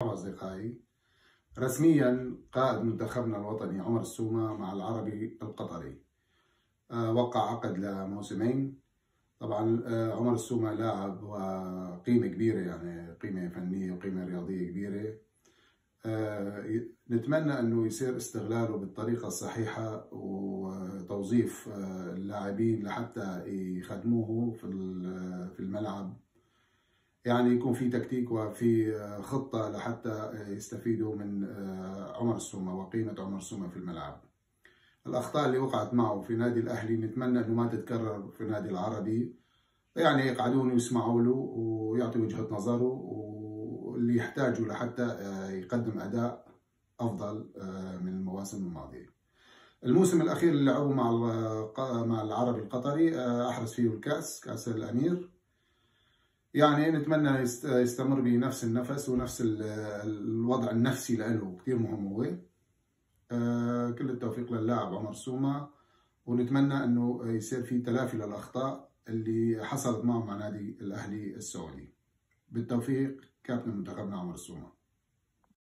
أصدقائي، رسميا قائد منتخبنا الوطني عمر السومة مع العربي القطري وقع عقد لموسمين. طبعا عمر السومة لاعب وقيمة كبيرة، يعني قيمة فنية وقيمة رياضية كبيرة. نتمنى أنه يصير استغلاله بالطريقة الصحيحة وتوظيف اللاعبين لحتى يخدموه في الملعب، يعني يكون في تكتيك وفي خطة لحتى يستفيدوا من عمر السومة وقيمة عمر السومة في الملعب. الأخطاء اللي وقعت معه في نادي الأهلي نتمنى أنه ما تتكرر في النادي العربي، يعني يقعدون ويسمعوا له ويعطي وجهة نظره واللي يحتاجه لحتى يقدم أداء أفضل من المواسم الماضية. الموسم الأخير اللي لعبه مع العربي القطري أحرز فيه الكأس، كأس الأمير. يعني نتمنى يستمر بنفس النفس ونفس الوضع النفسي له، كثير مهم هو. كل التوفيق للاعب عمر السومة، ونتمنى انه يصير في تلافي للاخطاء اللي حصلت معه مع نادي الاهلي السعودي. بالتوفيق كابتن منتخبنا عمر السومة.